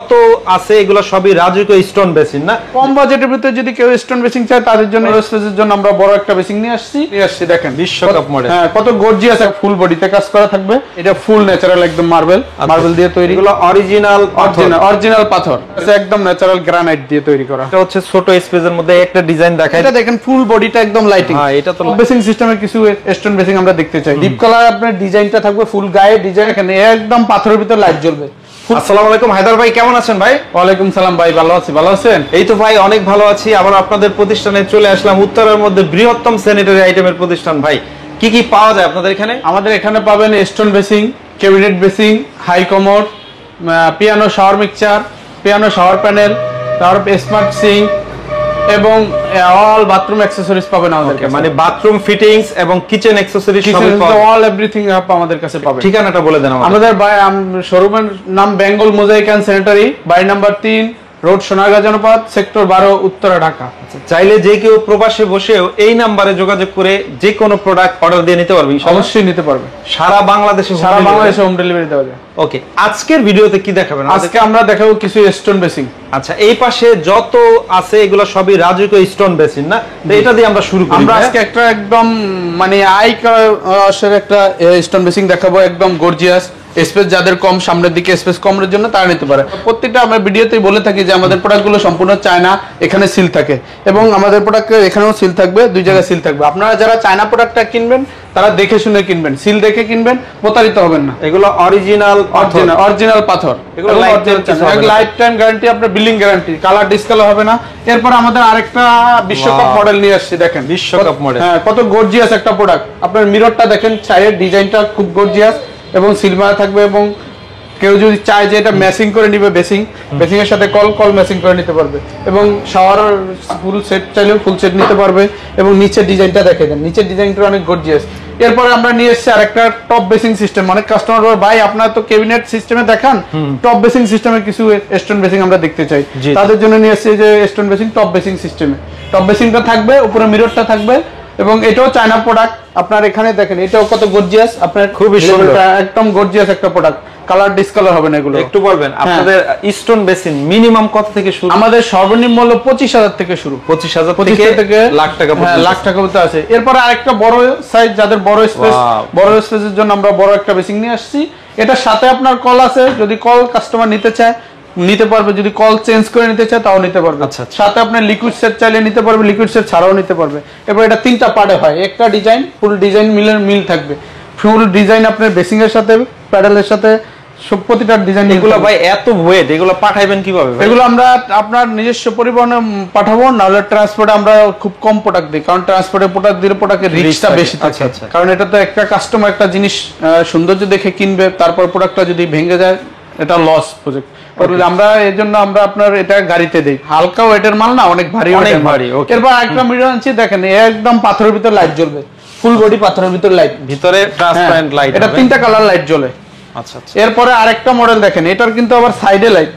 তো আছে এগুলো সবই রাজকীয় স্টোন বেসিন না। কম বাজেটের ভিতরে যদি কেউ স্টোন বেসিং চায় তাদের জন্য স্পেসের জন্য আমরা বড় একটা বেসিং নিয়ে আসছি দেখেন বিশ্বকাপ মডেল। হ্যাঁ, কত গর্জিয়াস, ফুল বডিতে কাজ করা থাকবে। এটা ফুল ন্যাচারাল একদম মার্বেল দিয়ে তৈরি। এগুলো অরিজিনাল পাথর, একদম ন্যাচারাল গ্রানাইট দিয়ে তৈরি করা। এটা হচ্ছে ছোট স্পেসের মধ্যে একটা ডিজাইন দেখায়। এটা দেখেন ফুল বডিটা একদম লাইটিং। হ্যাঁ, এটা তো বেসিং সিস্টেমে কিছু স্টোন বেসিং আমরা দেখতে চাই। ডিপ কালার আপনার ডিজাইনটা থাকবে, ফুল গায়ে ডিজাইন, এখানে একদম পাথরের ভিতর লাইট জ্বলবে। আসসালামু আলাইকুম হায়দার ভাই, কেমন আছেন ভাই? ওয়ালাইকুম সালাম ভাই, ভালো আছি। ভালো আছেন? এই তো ভাই অনেক ভালো আছি। আবার আপনাদের প্রতিষ্ঠানে চলে আসলাম, উত্তরের মধ্যে বৃহত্তম স্যানিটারি আইটেমের প্রতিষ্ঠান। ভাই কি কি পাওয়া যায় আপনাদের এখানে? আমাদের এখানে পাবেন stone basin, cabinet basin, high commode, piano shower mixture, piano shower panel, তারপর স্মার্ট সিঙ্ক এবং অল বাথরুম অ্যাকসেসরিজ পাবেন আমাদের কাছে। মানে বাথরুম ফিটিংস এবং কিচেন অ্যাকসেসরিজ সবই পাবেন, অল এভরিথিং আমাদের কাছে পাবেন। ঠিকানাটা বলে দেন আমাদের শোরুমের নাম বেঙ্গল মোজাইক এন্ড স্যানিটারি, বাড়ি নাম্বার 3, রোড সোনারগাঁ জনপদ, সেক্টর 12, উত্তরা, ঢাকা। চাইলে যে কেউ প্রবাসে বসেও এই নাম্বারে যোগাযোগ করে যে কোনো প্রোডাক্ট অর্ডার দিয়ে নিতে পারবে। অবশ্যই নিতে পারবে, সারা বাংলাদেশে হোম ডেলিভারি দেওয়া যায়। ওকে, আজকের ভিডিওতে কি দেখাবেন? আজকে আমরা দেখাবো কিছু স্টোন বেসিং। আচ্ছা, এই পাশে যত আছে এগুলো সবই রাজকীয় স্টোন বেসিন না, তো এটা দিয়ে আমরা শুরু করি। আমরা আজকে একটা একদম মানে আই কালার একটা স্টোন বেসিং দেখাবো, একদম গর্জিয়াস। স্পেস যাদের কম, সামনের দিকে স্পেস কমের জন্য তারা নিতে পারে। প্রত্যেকটা আমরা ভিডিওতেই বলে থাকি যে আমাদের প্রোডাক্টগুলো সম্পূর্ণ চায়না, এখানে সিল থাকে এবং আমাদের প্রোডাক্টে এখানেও সিল থাকবে, দুই জায়গায় সিল থাকবে। আপনারা যারা চায়না প্রোডাক্টটা কিনবেন তারা দেখে শুনে কিনবেন, সিল দেখে কিনবেন, প্রতারিত হবেন না। এগুলো অরিজিনাল পাথর, এগুলো লাইফ টাইম গ্যারান্টি, আপনার বিলিং গ্যারান্টি, কালার ডিসকালার হবে না। এরপর আমাদের আরেকটা বিশ্বকাপ মডেল নিয়ে আসছি, দেখেন বিশ্বকাপ মডেল। হ্যাঁ, কত গর্জিয়াস একটা প্রোডাক্ট। আপনার মিররটা দেখেন, সাইডের ডিজাইনটা খুব গর্জিয়াস এবং সিলভার থাকবে। এবং কেউ যদি চায় যে এটা ম্যাচিং করে নিবে, বেসিং এর সাথে কল ম্যাচিং করে নিতে পারবে। এবং শাওয়ার ফুল সেট চাইলেও ফুল সেট নিতে পারবে। এবং নিচের ডিজাইনটা দেখে দেন, নিচের ডিজাইনটা অনেক গর্জিয়াস। এরপরে আমরা নিয়ে এসেছি আরেকটা টপ বেসিং সিস্টেম। মানে কাস্টমার ভাই আপনারা তো ক্যাবিনেট সিস্টেমে দেখান, টপ বেসিং সিস্টেমে কিছু স্টোন বেসিং আমরা দেখতে চাই, তাদের জন্য নিয়ে এসেছি যে স্টোন বেসিং টপ বেসিং সিস্টেমে। টপ বেসিংটা থাকবে, উপরে মিররটা থাকবে এবং এটাও চায়না প্রোডাক্ট। আপনার এখানে দেখেন এটাও কত গর্জিয়াস, আপনার খুবই সুন্দর, একদম গর্জিয়াস একটা প্রোডাক্ট। কালার ডিসকালার হবে না এগুলো। একটু বলবেন আপনাদের স্টোন বেসিন মিনিমাম কত থেকে শুরু? আমাদের সর্বনিম্ন মূল্য 25,000 থেকে শুরু। 25,000 থেকে লাখ টাকা পর্যন্ত। লাখ টাকা পর্যন্ত আছে। এরপরে আরেকটা বড় সাইজ, যাদের বড় স্পেসের জন্য আমরা বড় একটা বেসিং নিয়ে আসছি। এটার সাথে আপনার কল আছে, যদি কল কাস্টমার নিতে চায় নিতে পারবে, যদি কল চেঞ্জ করে নিতে চায় তাও নিতে পারবে। সাথে আপনার লিকুইড সেট চাইলে নিতে পারবে, লিকুইড সেট ছাড়াও নিতে পারবে। এবার এটা 3টা পার্টে হয়, একটা ডিজাইন, ফুল ডিজাইন মিল থাকবে। ফুল ডিজাইন আপনার বেসিং এর সাথে, প্যাডেলের সাথে, সব প্রতিটা ডিজাইন। এগুলো ভাই এত ওয়েট, এগুলো পাঠাইবেন কিভাবে? এগুলো আমরা আপনার নিজস্ব পরিবহনে পাঠাবো, নাহলে ট্রান্সপোর্টে আমরা খুব কম প্রোডাক্ট দিই, কারণ ট্রান্সপোর্টে প্রোডাক্ট দিলে প্রোডাক্টের রিস্কটা বেশি থাকে। কারণ এটা তো একটা কাস্টমার একটা জিনিস সৌন্দর্য দেখে কিনবে, তারপর প্রোডাক্টটা যদি ভেঙে যায় এটা লস প্রজেক্ট। আমরা এই জন্য আমরা আপনার এটা গাড়িতে দেই। হালকা ওয়েটের মাল না, অনেক ভারী। এরপর একটা মিরর আনছি, দেখেন একদম পাথরের ভিতর লাইট জ্বলবে, ফুল বডি পাথরের ভিতর লাইট, ভিতরে ট্রান্সপারেন্ট লাইট। এটা 3টা কালার লাইট জ্বলে। আচ্ছা আচ্ছা। এরপরে আরেকটা মডেল দেখেন, এটার কিন্তু আবার সাইডে লাইট,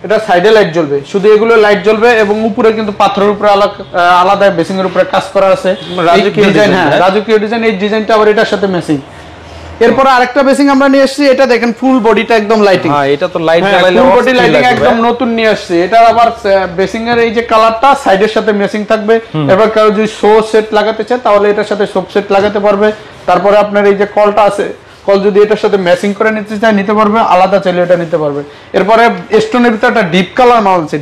এটা সাইডে লাইট জ্বলবে, শুধু এগুলো লাইট জ্বলবে এবং উপরে কিন্তু পাথরের উপরে আলাদা বেসিং এর উপরে কাজ করা আছে, রাজকীয় ডিজাইন। হ্যাঁ, রাজকীয় ডিজাইন। এই ডিজাইনটা আবার এটার সাথে ম্যাচিং। এরপরে আরেকটা বেসিং আমরা নিয়ে আসছি, এটা দেখেন ফুল বডিটা একদম লাইটিং। হ্যাঁ, এটা তো লাইট জ্বালাইলে ফুল বডি লাইটিং একদম নতুন নিয়ে আসছি। এটা আবার বেসিং এর এই যে কালারটা সাইডের সাথে ম্যাচিং থাকবে। এবার কারো যদি শো সেট লাগাতে চায় তাহলে এটার সাথে শো সেট লাগাতে পারবে। তারপরে আপনার এই যে কলটা আছে, কল যদি এটার সাথে ম্যাচিং করে নিতে চায় নিতে পারবে, আলাদা চাইলে এটা নিতে পারবে। এরপরে স্টোনের ভিতরে একটা ডিপ কালার মাল আছে,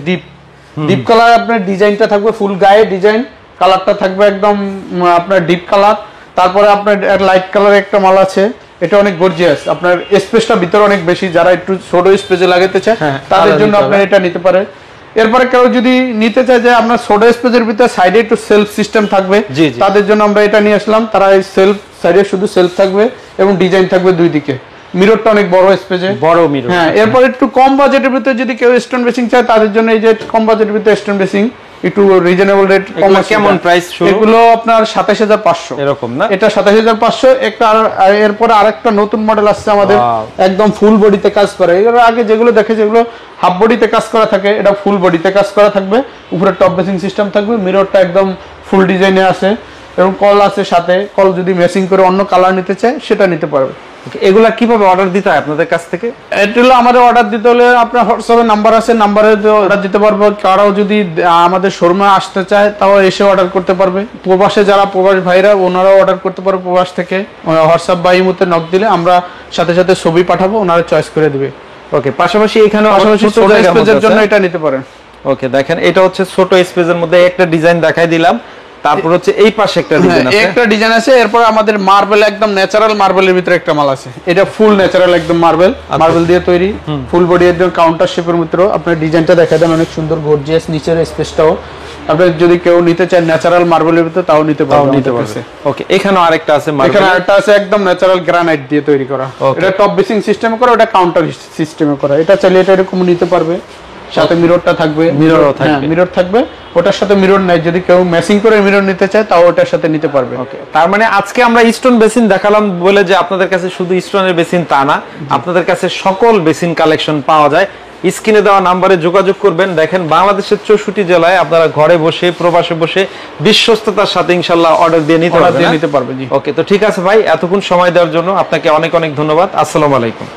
ডিপ কালার আপনার ডিজাইনটা থাকবে, ফুল গায়ে ডিজাইন, কালারটা থাকবে একদম আপনার ডিপ কালার। তারপরে আপনার লাইট কালার একটা মাল আছে, এটা অনেক গর্জিয়াস। আপনার স্পেসটা ভিতরে অনেক বেশি, যারা একটু ছোট স্পেসে লাগাতে চায় তাদের জন্য আপনার এটা নিতে পারে। এরপরে কেউ যদি নিতে চায় যে আপনার ছোট স্পেসের ভিতরে সাইডে একটু সেলফ সিস্টেম থাকবে, তাদের জন্য আমরা এটা নিয়ে আসলাম। তারা এই সেলফ সাইডে শুধু সেলফ থাকবে এবং ডিজাইন থাকবে দুই দিকে। মিররটা অনেক বড় স্পেসে, বড় মিরর। হ্যাঁ, এরপর একটু কম বাজেটের ভিতরে যদি কেউ স্টোন বেসিং চায় তাদের জন্য এই যে কম বাজেটের ভিতরে স্টোন বেসিং, একটু রিজনেবল রেট। কেমন প্রাইস শুরু? এগুলো আপনার 27,500 এরকম না, এটা 27,500 একটা। এরপর আরেকটা নতুন মডেল আসছে আমাদের, একদম ফুল বডিতে কাজ করে। এর আগে যেগুলো দেখে যেগুলো হাফ বডিতে কাজ করা থাকে, এটা ফুল বডিতে কাজ করা থাকবে, উপরে টপ বেসিং সিস্টেম থাকবে, মিররটা একদম ফুল ডিজাইনে আছে এবং কল আছে সাথে। কল যদি ম্যাচিং করে অন্য কালার নিতে চায় সেটা নিতে পারবে। এগুলা কিভাবে অর্ডার দিতে হয় আপনাদের কাছ থেকে? এটা হলো আমাদের অর্ডার দিতে হলে আপনার হোয়াটসঅ্যাপে নাম্বার আছে, নাম্বারে অর্ডার দিতে পারবো। কারো যদি আমাদের শোরুমে আসতে চায় তাও এসে অর্ডার করতে পারবে। প্রবাসে যারা প্রবাস ভাইরা ওনারাও অর্ডার করতে পারবে প্রবাস থেকে। হোয়াটসঅ্যাপ বা ইমোতে নক দিলে আমরা সাথে সাথে ছবি পাঠাবো, ওনারা চয়েস করে দিবে। ওকে, পাশাপাশি এখানে ছোট স্পেসের জন্য এটা নিতে পারেন। ওকে, দেখেন এটা হচ্ছে ছোট স্পেসের মধ্যে একটা ডিজাইন দেখাই দিলাম। তারপর হচ্ছে এই পাশে একটা ডিজাইন আছে, একটা ডিজাইন আছে। এরপর আমাদের মার্বেল, একদম ন্যাচারাল মার্বেলের ভিতরে একটা মাল আছে। এটা ফুল ন্যাচারাল একদম মার্বেল, মার্বেল দিয়ে তৈরি, ফুল বডি একদম কাউন্টার শেপের ভিতরে। আপনার ডিজাইনটা দেখা দেন, অনেক সুন্দর গর্জিয়াস। নিচের স্পেসটাও আপনার যদি কেউ নিতে চান ন্যাচারাল মার্বেলের ভিতরে তাও নিতে পারবে। ওকে, এখানেও আরেকটা আছে, এখানে আরেকটা আছে একদম ন্যাচারাল গ্রানাইট দিয়ে তৈরি করা। এটা টপ বেসিং সিস্টেমে করা, ওটা কাউন্টার সিস্টেমে করা। এটা চাইলে এটা এরকম নিতে পারবে, সাথে মিররটা থাকবে। মিরর থাকবে, ওটার সাথে মিরর নাই। যদি কেউ ম্যাচিং করে মিরর নিতে চায় তাও ওটার সাথে নিতে পারবে। ওকে, তার মানে আজকে আমরা স্টোন বেসিন দেখালাম বলে যে আপনাদের কাছে শুধু স্টোনের বেসিন তা না, আপনাদের কাছে সকল বেসিন কালেকশন পাওয়া যায়। স্ক্রিনে দেওয়া নাম্বারে যোগাযোগ করবেন। দেখেন বাংলাদেশের 64 জেলায় আপনারা ঘরে বসে প্রবাসে বসে বিশ্বস্ততার সাথে ইনশাআল্লাহ অর্ডার দিয়ে নিতে পারবেন। নিতে পারবে। জি, ওকে, তো ঠিক আছে ভাই, এতক্ষণ সময় দেওয়ার জন্য আপনাকে অনেক অনেক ধন্যবাদ। আসসালামু আলাইকুম।